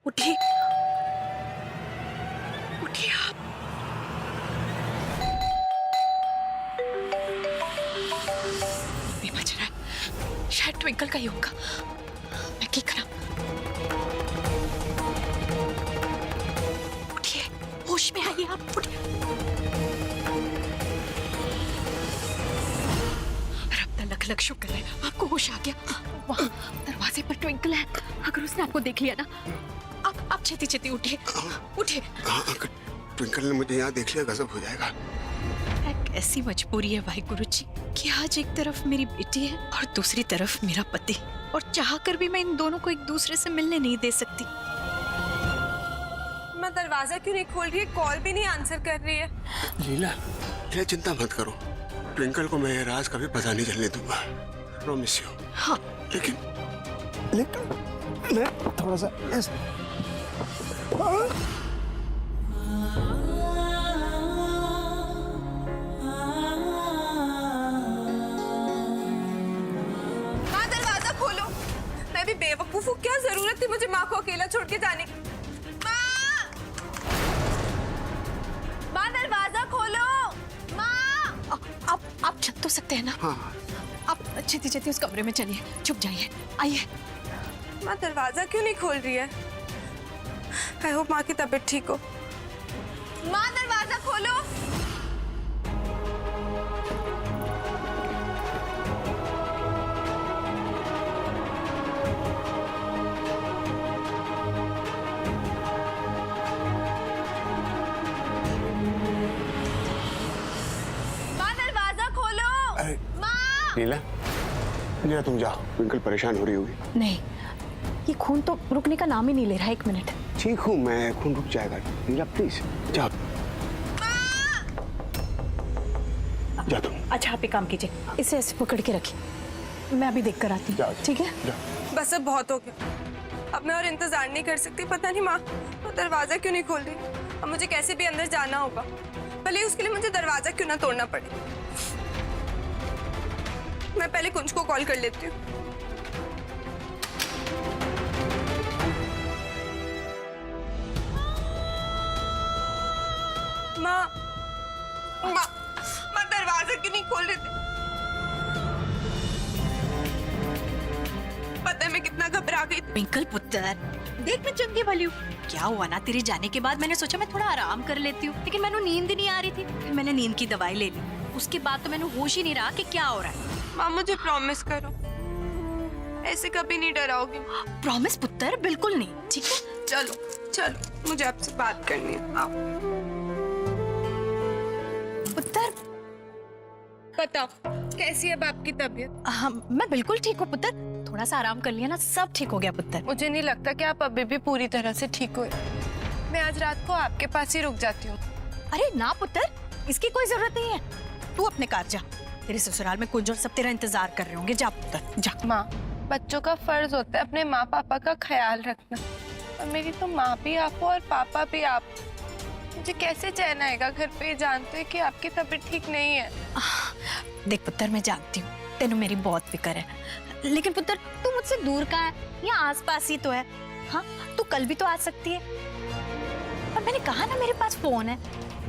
उठिए, उठिए आप। नहीं बज रहा है, शायद ट्विंकल का ही होगा। मैं क्या करा? उठिए, होश में आइए आप, उठिए। रब का लख लख शुक्र है आपको होश आ गया। वहाँ दरवाजे पर ट्विंकल है, अगर उसने आपको देख लिया ना, आप छेती छेती उठिए, उठिए। अगर ट्विंकल ने मुझे यहाँ देख लिया गजब हो जाएगा। एक ऐसी मजबूरी है वाहिगुरु जी कि आज एक तरफ मेरी बेटी है और दूसरी तरफ मेरा पति, और चाहकर भी मैं इन दोनों को एक दूसरे से मिलने नहीं दे सकती। मैं दरवाजा क्यों नहीं खोल रही है? कॉल भी नहीं आंसर कर रही है। लीला, चिंता मत करो, ट्विंकल को मैं ये राज कभी पता नहीं चलने दूंगा। Promise you. हाँ, लेकिन मैं थोड़ा सा माँ दरवाजा खोलो। मैं भी बेवकूफ हूँ, क्या जरूरत थी मुझे माँ को अकेला छोड़ के जाने की? माँ, माँ दरवाजा खोलो। माँ, आप छत तो सकते हैं ना? हाँ, आप छेती छेती उस कमरे में चलिए, चुप जाइए, आइए। माँ दरवाजा क्यों नहीं खोल रही है? आई होप माँ की तबीयत ठीक हो। माँ दरवाजा खोलो। माँ दरवाजा खोलो। अरे माँ, लीला तुम जाओ, ट्विंकल परेशान हो रही होगी। नहीं, ये खून तो रुकने का नाम ही नहीं ले रहा है। एक मिनट। ठीक हूँ मैं, खून रुक जाएगा। लीला प्लीज जाओ, जाओ तुम। अच्छा आप एक काम कीजिए, इसे ऐसे पकड़ के रखिए, मैं अभी देख कर आती जाओ, हूँ, ठीक है? जाओ। बस अब बहुत हो गया। अब मैं और इंतजार नहीं कर सकती। पता नहीं माँ वो दरवाजा क्यों नहीं खोल रही। अब मुझे कैसे भी अंदर जाना होगा, भले ही उसके लिए मुझे दरवाजा क्यों ना तोड़ना पड़े। मैं पहले कुंज को कॉल कर लेती हूँ। माँ, माँ, माँ दरवाजा क्यों नहीं खोल रही थी? पता है मैं कितना घबरा गई थी। ट्विंकल पुत्र, देख मैं चंगी भली हूँ। क्या हुआ ना, तेरे जाने के बाद मैंने सोचा मैं थोड़ा आराम कर लेती हूँ, लेकिन मैंने नींद ही नहीं आ रही थी। फिर मैंने नींद की दवाई ले ली, उसके बाद तो मैंने होश ही नहीं रहा कि क्या हो रहा है। माँ मुझे प्रॉमिस करो, ऐसे कभी नहीं डराओगी। प्रॉमिस पुत्र, बिल्कुल नहीं, ठीक है? चलो चलो, मुझे आपसे बात करनी है। आओ। पुत्र, बताओ कैसी है अब आपकी तबीयत? हाँ मैं बिल्कुल ठीक हूँ पुत्र, थोड़ा सा आराम कर लिया ना, सब ठीक हो गया पुत्र। मुझे नहीं लगता कि आप अभी भी पूरी तरह से ठीक हो। मैं आज रात को आपके पास ही रुक जाती हूँ। अरे ना पुत्र, इसकी कोई जरूरत नहीं है, तू अपने कार जा। तेरे ससुराल में कुंज और सब तेरा इंतजार कर रहे होंगे, जा पुत्र जा। माँ, बच्चों का फर्ज होता है अपने माँ पापा का ख्याल रखना, और मेरी तो माँ भी आप हो और पापा भी आप। मुझे कैसे चैन आएगा घर पे जानते हैं कि आपकी तबीयत ठीक नहीं है। देख पुत्र, मैं जानती हूँ तेनू मेरी बहुत फिक्र है, लेकिन पुत्र तू मुझसे दूर कहाँ है, यहाँ आसपास ही तो है। हाँ तू कल भी तो आ सकती है, और मैंने कहा ना मेरे पास फोन है,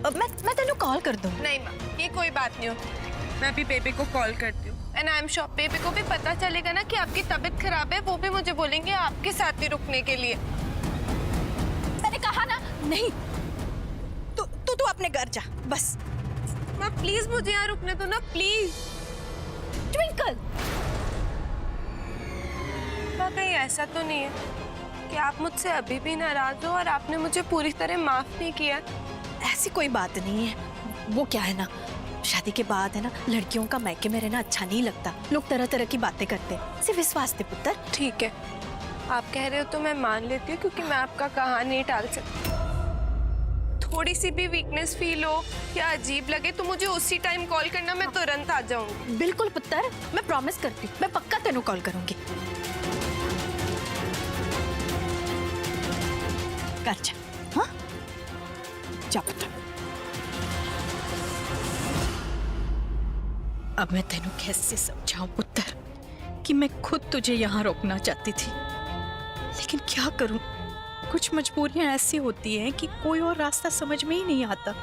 अब मैं तेनू कॉल कर दूँ। नहीं माँ, ये कोई बात नहीं होती। मैं अभी बेबी को कॉल करती हूँ, and I am sure baby को भी पता चलेगा ना कि आपकी तबीयत खराब है, वो भी मुझे बोलेंगे आपके साथ ही रुकने के लिए। मैंने कहा ना, नहीं तू अपने घर जा बस। माँ प्लीज मुझे यहाँ रुकने दो ना, प्लीज। ट्विंकल, माँ कहीं ऐसा तो नहीं है कि आप मुझसे अभी भी नाराज हो और आपने मुझे पूरी तरह माफ नहीं किया? ऐसी कोई बात नहीं है। वो क्या है ना, शादी के बाद है ना, लड़कियों का मायके में रहना अच्छा नहीं लगता, लोग तरह तरह की बातें करते हैं। सिर्फ विश्वास दे पुत्र। ठीक है, आप कह रहे हो तो मैं मान लेती हूँ, क्योंकि मैं आपका कहा नहीं टाल सकती। थोड़ी सी भी वीकनेस फील हो या अजीब लगे तो मुझे उसी टाइम कॉल करना, मैं तुरंत आ जाऊंगी। बिल्कुल पुत्र, मैं प्रॉमिस करती हूँ, मैं पक्का तेनू कॉल करूंगी। कर जा, हाँ जा पुत्र। अब मैं तेनू कैसे समझाऊं पुत्र कि मैं खुद तुझे यहाँ रोकना चाहती थी, लेकिन क्या करूं, कुछ मजबूरियां ऐसी होती हैं कि कोई और रास्ता समझ में ही नहीं आता।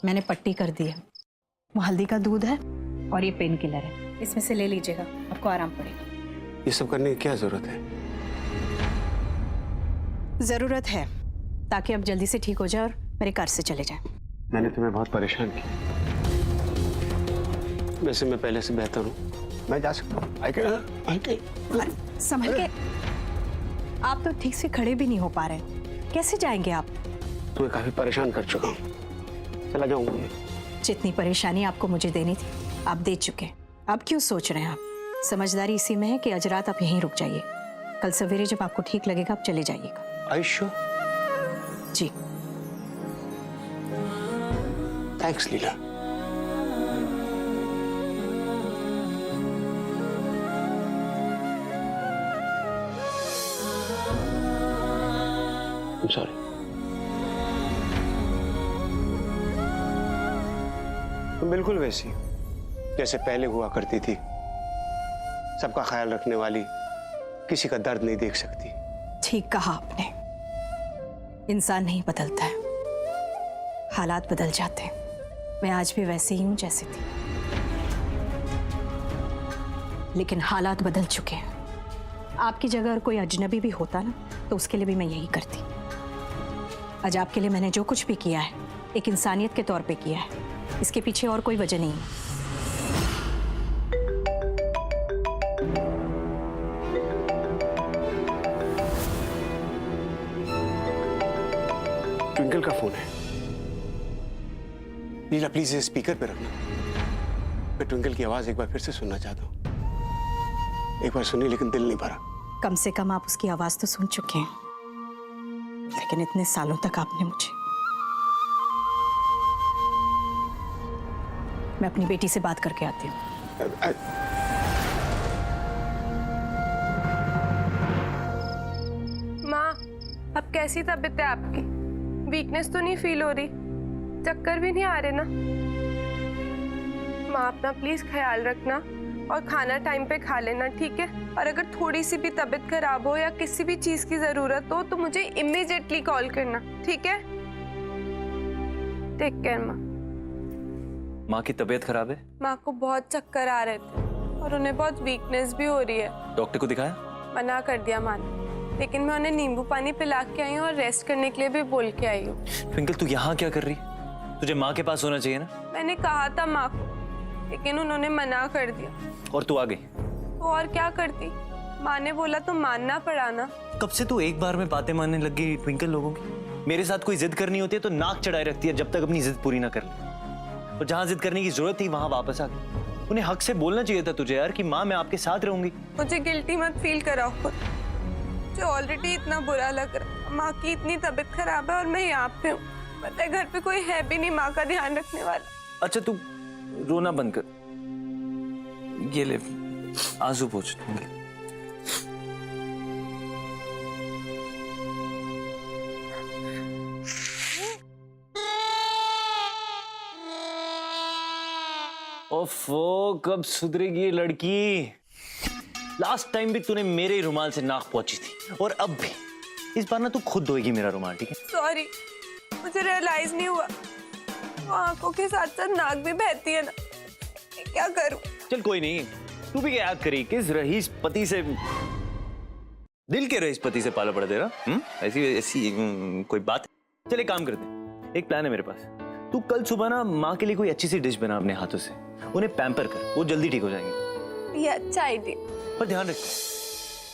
मैंने पट्टी कर दी है। वो हल्दी का दूध है और ये पेन किलर है, इसमें से ले लीजिएगा, आपको आराम पड़ेगा। ये सब करने की क्या जरूरत है? जरूरत है ताकि आप जल्दी से ठीक हो जाए और मेरे घर से चले जाएं। मैंने तुम्हें बहुत परेशान किया। वैसे मैं पहले से बेहतर हूँ, मैं जा सकता हूँ। अरे संभल के, आप तो ठीक से खड़े भी नहीं हो पा रहे, कैसे जाएंगे आप? तुम्हें काफी परेशान कर चुका हूँ, चला जाऊंगा। जितनी परेशानी आपको मुझे देनी थी आप दे चुके। अब क्यों सोच रहे हैं आप? समझदारी इसी में है कि आज रात आप यहीं रुक जाइए, कल सवेरे जब आपको ठीक लगेगा आप चले जाइएगा। आयुष्य, जी थैंक्स लीला। सॉरी। तुम बिल्कुल वैसी जैसे पहले हुआ करती थी, सबका ख्याल रखने वाली, किसी का दर्द नहीं देख सकती। ठीक कहा आपने, इंसान नहीं बदलता है, हालात बदल जाते हैं। मैं आज भी वैसे ही हूं जैसे थी, लेकिन हालात बदल चुके हैं। आपकी जगह अगर कोई अजनबी भी होता ना तो उसके लिए भी मैं यही करती। आज आपके लिए मैंने जो कुछ भी किया है एक इंसानियत के तौर पे किया है, इसके पीछे और कोई वजह नहीं है। ट्विंकल का फोन है। लीला प्लीज इसे स्पीकर पे रखना। मैं ट्विंकल की आवाज एक बार फिर से सुनना चाहता हूँ। एक बार सुनी लेकिन दिल नहीं भरा। कम से कम आप उसकी आवाज तो सुन चुके हैं, लेकिन इतने सालों तक आपने मुझे। मैं अपनी बेटी से बात करके आती हूँ। माँ, अब कैसी तबीयत है आपकी? वीकनेस तो नहीं फील हो रही? चक्कर भी नहीं आ रहे ना? माँ अपना प्लीज ख्याल रखना और खाना टाइम पे खा लेना, ठीक है? और अगर थोड़ी सी भी तबीयत खराब हो या किसी भी चीज की जरूरत हो तो मुझे इमीडिएटली कॉल करना, ठीक है? टेक केयर माँ। माँ की तबीयत खराब है? माँ को बहुत चक्कर आ रहे थे और उन्हें बहुत वीकनेस भी हो रही है। डॉक्टर को दिखाया? मना कर दिया माँ ने, लेकिन मैं उन्हें नींबू पानी पिला के आई हूँ और रेस्ट करने के लिए भी बोल के आई हूँ। ट्विंकल तू यहाँ क्या कर रही? तुझे माँ के पास होना चाहिए ना? मैंने कहा था माँ को, लेकिन उन्होंने मना कर दिया। और तू आ गई? तो और क्या करती? माँ ने बोला तो मानना पड़ा ना। कब से तू एक बार में बातें मानने लग गई ट्विंकल लोगों की? मेरे साथ कोई जिद करनी होती है तो नाक चढ़ाए रखती है जब तक अपनी जिद पूरी ना कर ले। और जहाँ जिद करने की जरूरत थी वहां वापस आ गई। उन्हें हक से बोलना चाहिए था तुझे यार कि माँ मैं आपके साथ रहूंगी। मुझे गिल्टी मत फील कराओ खुद, मुझे ऑलरेडी इतना बुरा लग रहा। माँ की इतनी तबीयत खराब है और मैं यहाँ पे हूँ। पता है घर पे कोई है भी नहीं माँ का ध्यान रखने वाला। अच्छा तू रोना बंद कर, ये ले आंसू पोंछ। ओफो कब सुधरेगी ये लड़की? लास्ट टाइम भी तूने मेरे रुमाल से नाक पोंछी थी और अब भी। इस बार ना तू खुद धोएगी मेरा रुमाल, ठीक है? सॉरी, मुझे रियलाइज नहीं हुआ। आंखों के साथ साथ नाक भी बहती है ना, क्या करूं? चल कोई नहीं, तू भी क्या याद करी किस रईस पति से, दिल के रईस पति से पाला पड़ा तेरा? ऐसी ऐसी कोई बात? चल एक काम करते हैं, एक प्लान है मेरे पास। तू कल सुबह ना माँ के लिए कोई अच्छी सी डिश बना अपने हाथों से, उन्हें पैम्पर कर, वो जल्दी ठीक हो जाएंगे। ये अच्छा आइडिया। पर ध्यान रख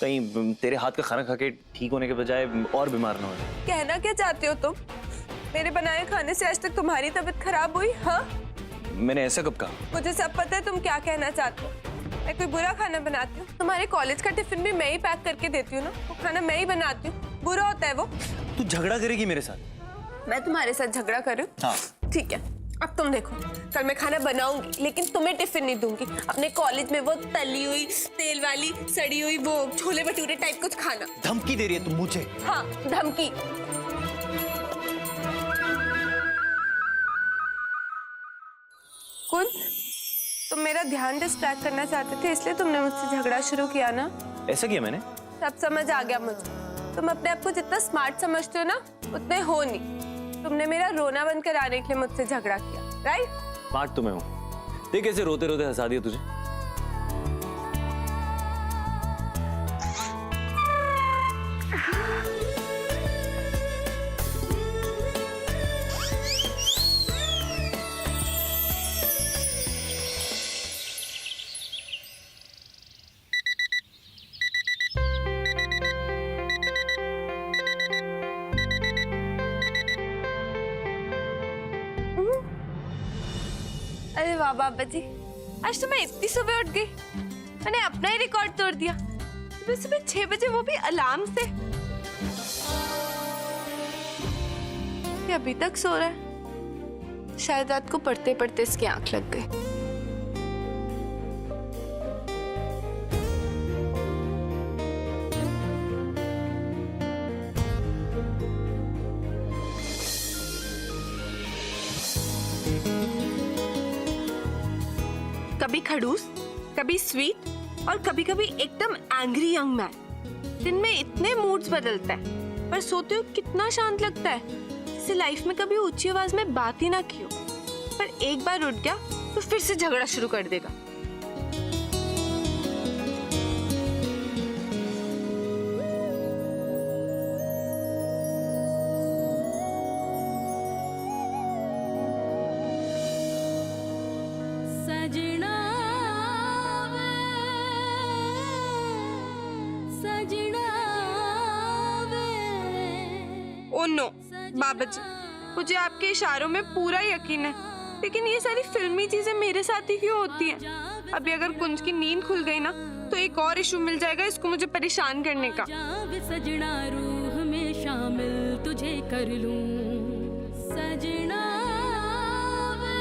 कहीं तेरे हाथ का खाना खा के ठीक होने के बजाय और बीमार ना हो जाए। कहना क्या चाहते हो तुम? मेरे बनाए खाने से आज तक तुम्हारी तबीयत खराब हुई? हाँ, मैंने ऐसा कब कहा? मुझे सब पता है तुम क्या कहना चाहते हो। मैं कोई बुरा खाना बनाती हूँ? तुम्हारे कॉलेज का टिफिन भी मैं ही पैक करके देती हूँ ना, वो खाना मैं ही बनाती हूँ। बुरा होता है वो? तू झगड़ा करेगी मेरे साथ? मैं तुम्हारे साथ झगड़ा करूँ? हाँ। ठीक है, अब तुम देखो, कल मैं खाना बनाऊंगी लेकिन तुम्हें टिफिन नहीं दूंगी। अपने कॉलेज में वो तली हुई तेल वाली सड़ी हुई वो छोले भटूरे टाइप कुछ खाना। धमकी दे रही है तुम मुझे? हाँ, धमकी। कौन? तुम मेरा ध्यान डिस्ट्रैक्ट करना चाहते थे, इसलिए तुमने मुझसे झगड़ा शुरू किया ना। ऐसा किया मैंने? सब समझ आ गया मुझे। तुम अपने आप को जितना स्मार्ट समझते हो ना, उतने हो नहीं। तुमने मेरा रोना बंद कराने के लिए मुझसे झगड़ा किया, राइट? स्मार्ट तो मैं हूँ। देख कैसे रोते रोते हंसा दिया तुझे। अरे वाह बाबा जी, आज तो मैं इतनी सुबह उठ गई। मैंने अपना ही रिकॉर्ड तोड़ दिया। सुबह सुबह 6 बजे, वो भी अलार्म से। ये अभी तक सो रहा है। शायद रात को पढ़ते पढ़ते इसकी आंख लग गई। कभी खड़ूस, कभी स्वीट और कभी कभी एकदम एंग्री यंग मैन। दिन में इतने मूड्स बदलता है, पर सोते हो कितना शांत लगता है, जैसे लाइफ में कभी ऊंची आवाज में बात ही ना की हो। पर एक बार उठ गया तो फिर से झगड़ा शुरू कर देगा। ओ नो बाबा जी, मुझे आपके इशारों में पूरा यकीन है, लेकिन ये सारी फिल्मी चीजें मेरे साथ ही क्यों होती हैं? अभी अगर कुंज की नींद खुल गई ना, तो एक और इशू मिल जाएगा इसको मुझे परेशान करने का। सजना रूह में शामिल तुझे कर लूं, सजना वे,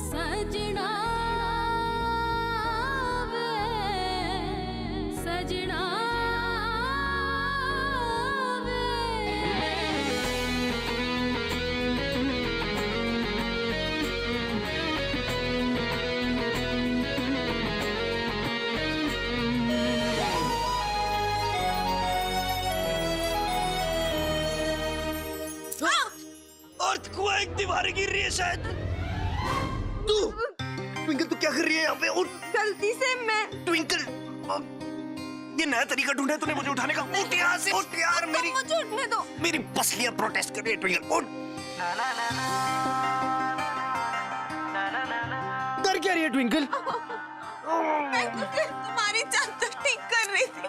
सजना वे, सजना दीवार गिर रही है शायद। तू ट्विंकल, तू क्या कर रही है यहाँ पे? उठ। गलती से मैं। ट्विंकल, ये नया तरीका ढूंढा है तूने मुझे उठाने का। उठ यहाँ से, उठ यार। मेरी मुझे उठने दो। मेरी पसलियां प्रोटेस्ट कर रही है। ट्विंकल उठ। कर क्या रही है ट्विंकल? मैं तुम्हारी चादर ठीक कर रही थी।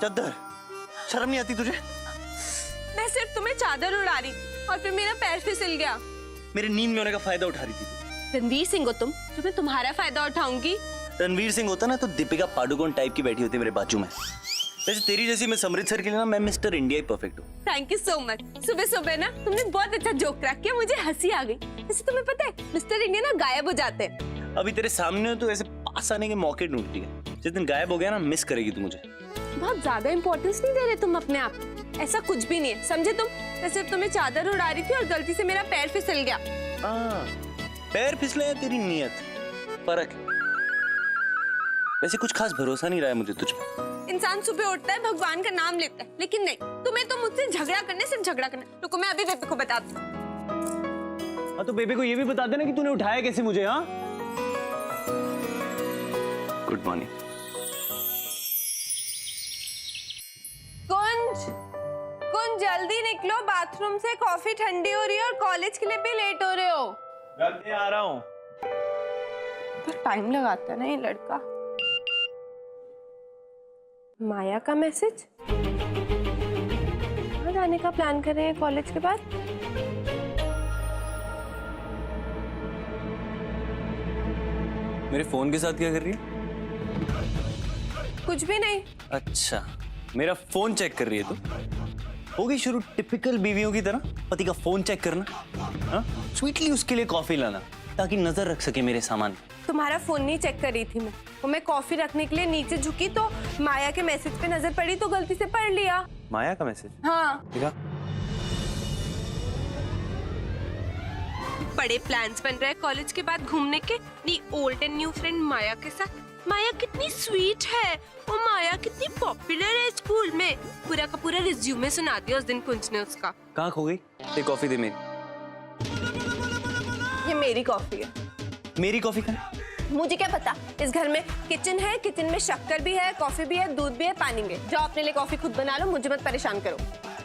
चादर? शर्म नहीं आती तुझे? मैं सिर्फ तुम्हें चादर उड़ा रही थी और फिर मेरा पैर फिसल गया। मेरे नींद में होने का फायदा उठा रही थी। रणवीर सिंह हो तुम, जो मैं तुम्हारा फायदा उठाऊंगी। रणवीर सिंह होता ना तो दीपिका पादुकोण टाइप की बैठी होती मेरे बाजू में। वैसे तेरी जैसी मैं अमृतसर के लिए ना, मैं मिस्टर इंडिया ही परफेक्ट हूँ। Thank you so much. सुबह सुबह ना तुमने बहुत अच्छा जोक क्रैक किया, मुझे हंसी आ गई। वैसे तुम्हें पता है मिस्टर इंडिया ना गायब हो जाते हैं। अभी तेरे सामने हो तो ऐसे पास आने के मौके ढूंढती है। जिस दिन गायब हो गया ना, मिस करेगी तू मुझे। बहुत ज्यादा इंपॉर्टेंस नहीं दे रहे तुम अपने आप को। ऐसा कुछ भी नहीं है, समझे तुम? मैं सिर्फ तुम्हें चादर उड़ा रही थी और गलती से मेरा पैर फिसल गया। पैर फिसले या तेरी नीयत, फर्क है। वैसे कुछ खास भरोसा नहीं रहा है मुझे तुझ पर। इंसान सुबह उठता है, भगवान का नाम लेता है, लेकिन नहीं, तुम्हें तो मुझसे झगड़ा करने, सिर्फ झगड़ा करना। रुको मैं अभी बेबी को बताती हूँ। हाँ तो बेबी को ये भी बता देना कि तूने उठाया कैसे मुझे। हाँ, गुड मॉर्निंग। कुंज जल्दी निकलो बाथरूम से, कॉफी ठंडी हो रही है और कॉलेज के लिए भी लेट हो रहे हो। मैं आ रहा हूँ। तो टाइम लगाता है ना ये लड़का। माया का मैसेज। कहाँ जाने का प्लान कर रहे हैं कॉलेज के बाद? मेरे फोन के साथ क्या कर रही है? कुछ भी नहीं। अच्छा, मेरा फोन चेक कर रही है तू? हो गई शुरू टिपिकल बीवियों की तरह पति का फोन चेक करना। हाँ, स्वीटली उसके लिए कॉफी लाना ताकि नजर रख सके मेरे सामान। तुम्हारा फोन नहीं चेक कर रही थी मैं। वो मैं कॉफी रखने के लिए नीचे झुकी तो माया के मैसेज पे नजर पड़ी तो गलती से पढ़ लिया। माया का मैसेज? हाँ। देखा? बड़े प्लान्स बन रहे हैं कॉलेज के बाद घूमने के। नी ओल्ड एंड न्यू फ्रेंड माया के साथ। माया कितनी स्वीट है और माया कितनी पॉपुलर है स्कूल में। पूरा का पूरा रिज्यूमे सुना दिया उस दिन कुंज ने उसका। कहाँ खो गई? एक कॉफी दे मेरी। ये मेरी कॉफी है। मेरी कॉफी कहाँ? मुझे क्या पता, इस घर में किचन है, किचन में शक्कर भी है, कॉफी भी है, दूध भी है, पानी भी है। जाओ अपने लिए कॉफी खुद बना लो, मुझे मत परेशान करो।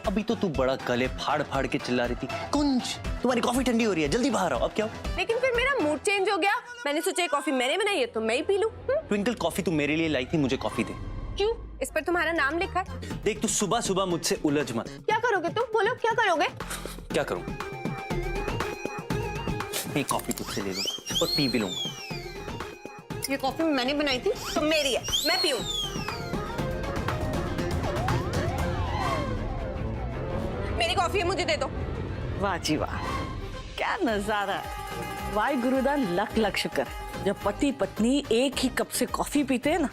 अभी तो तू बड़ा गले फाड़ फाड़ के चिल्ला रही थी, कुंज तुम्हारी कॉफी ठंडी हो रही है, जल्दी बाहर आओ। अब क्या हो? लेकिन फिर मेरा मूड चेंज हो गया। मैंने सोचा कॉफी मैंने बनाई है तो मैं ही पी लूं। ट्विंकल कॉफी तू मेरे लिए लाई थी, मुझे कॉफी दे। क्यों? इस पर तुम्हारा नाम लिखा है। देख तू सुबह सुबह मुझसे उलझ मत। क्या करोगे तुम? बोलो क्या करोगे? क्या करूं? एक कॉफी तुझसे ले लूं और पी भी लूंगा। ये कॉफी मैंने बनाई थी तो मेरी है, मैं पीऊं। मेरी कॉफी है, मुझे दे दो। वाह जी वाह, क्या नजारा है। वाह गुरुदा, लख लख शुक्र। जब पति पत्नी एक ही कप से कॉफी पीते हैं ना,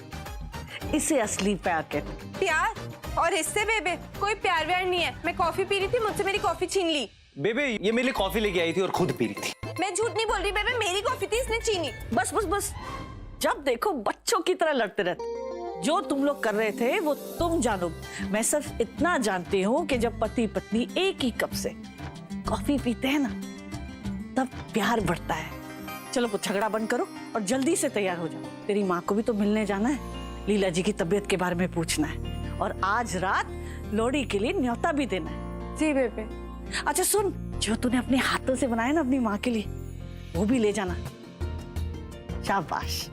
इसे असली प्यार कहते हैं। प्यार? और इससे बेबे कोई प्यार व्यार नहीं है। मैं कॉफी पी रही थी, मुझसे मेरी कॉफी छीन ली। बेबे ये मेरे लिए कॉफी लेके आई थी और खुद पी रही थी। मैं झूठ नहीं बोल रही बेबे, मेरी कॉफी थी, इसने छीनी। बस बस बस, जब देखो बच्चों की तरह लड़ते रहते। जो तुम लोग कर रहे थे वो तुम जानो। मैं सिर्फ इतना जानती हूँ कि जब पति पत्नी एक ही कप से कॉफी पीते हैं ना, तब प्यार बढ़ता है। चलो कुछ झगड़ा बंद करो और जल्दी से तैयार हो जाओ। तेरी माँ को भी तो मिलने जाना है, लीला जी की तबीयत के बारे में पूछना है, और आज रात लोहड़ी के लिए न्योता भी देना है। जी बेबे। अच्छा सुन, जो तूने अपने हाथों से बनाया ना अपनी माँ के लिए, वो भी ले जाना। शाबाश।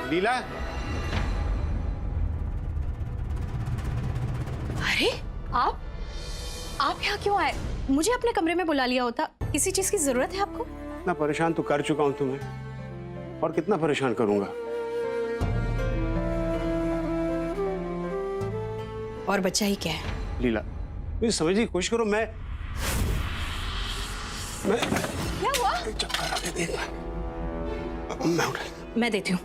लीला, अरे आप यहाँ क्यों आए? मुझे अपने कमरे में बुला लिया होता। किसी चीज की जरूरत है आपको? इतना परेशान तो कर चुका हूं तुम्हें, और कितना परेशान करूंगा। और बच्चा ही क्या है? लीला, मुझे समझने की कोशिश करो। मैं क्या हुआ? चक्कर आ गए, देख मैं उठा। मैं देती हूँ।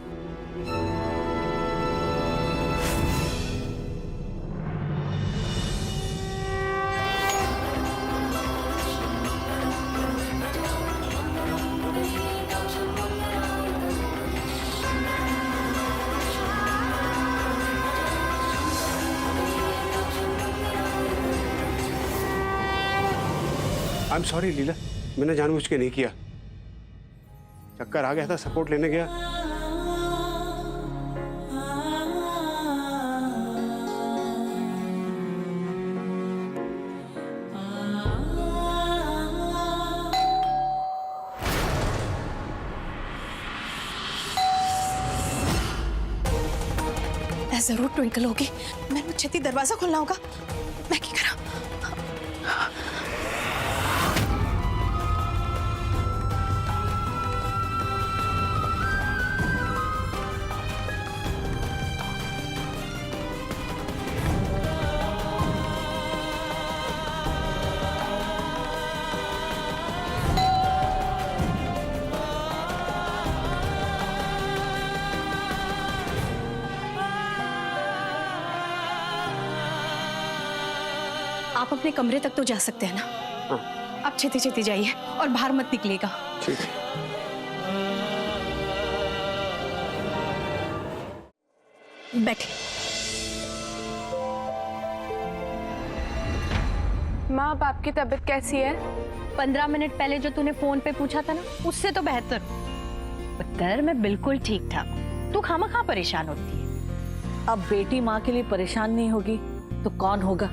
आई एम सॉरी लीला, मैंने जानबूझ के नहीं किया। चक्कर आ गया था, सपोर्ट लेने गया। जरूर ट्विंकल होगी। मैंने छेती दरवाजा खोलना होगा। मैं क्या करा? आप अपने कमरे तक तो जा सकते हैं ना? हाँ। आप छेती छेती जाइए और बाहर मत निकलिएगा। ठीक है। बैठे। माँ, अब आपकी तबीयत कैसी है? 15 मिनट पहले जो तूने फोन पे पूछा था ना, उससे तो बेहतर। पुत्र, मैं बिल्कुल ठीक ठाक। तू खामखा परेशान होती है। अब बेटी माँ के लिए परेशान नहीं होगी तो कौन होगा?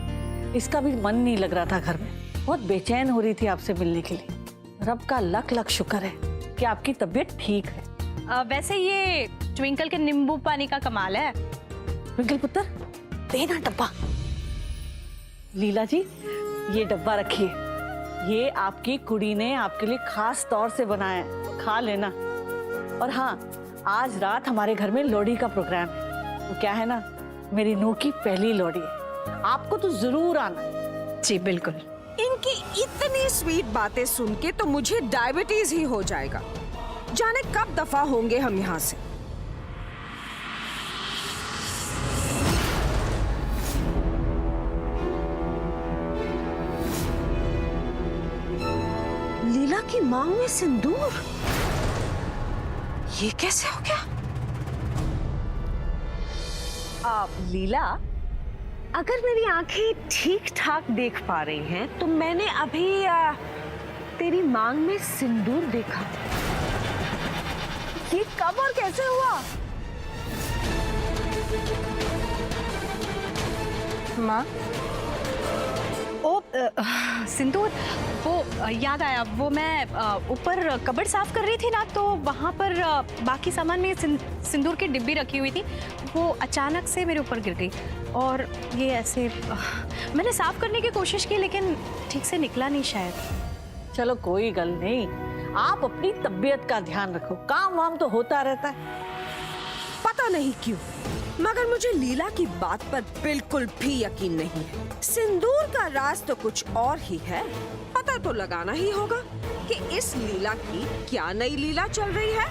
इसका भी मन नहीं लग रहा था घर में, बहुत बेचैन हो रही थी आपसे मिलने के लिए। रब का लख लख शुक्र है कि आपकी तबीयत ठीक है। वैसे ये ट्विंकल के नींबू पानी का कमाल है। ट्विंकल पुत्र, देना डब्बा। लीला जी, ये डब्बा रखिए, ये आपकी कुड़ी ने आपके लिए खास तौर से बनाया है, खा लेना। और हाँ, आज रात हमारे घर में लोहड़ी का प्रोग्राम है। तो क्या है ना, मेरी नूह की पहली लोहड़ी है, आपको तो जरूर आना। जी बिल्कुल। इनकी इतनी स्वीट बातें सुन के तो मुझे डायबिटीज ही हो जाएगा। जाने कब दफा होंगे हम यहाँ से। लीला की मांग में सिंदूर, ये कैसे हो गया? लीला, अगर मेरी आंखें ठीक ठाक देख पा रही हैं, तो मैंने अभी तेरी मांग में सिंदूर देखा। ये कब और कैसे हुआ? माँ, सिंदूर, वो याद आया, वो मैं ऊपर कबर्ड साफ कर रही थी ना, तो वहाँ पर बाकी सामान में सिंदूर की डिब्बी रखी हुई थी, वो अचानक से मेरे ऊपर गिर गई और ये ऐसे मैंने साफ करने की कोशिश की लेकिन ठीक से निकला नहीं शायद। चलो कोई गल नहीं, आप अपनी तबीयत का ध्यान रखो, काम वाम तो होता रहता है। पता नहीं क्यों, मगर मुझे लीला की बात पर बिल्कुल भी यकीन नहीं है। सिंदूर का राज तो कुछ और ही है। पता तो लगाना ही होगा कि इस लीला की क्या नई लीला चल रही है।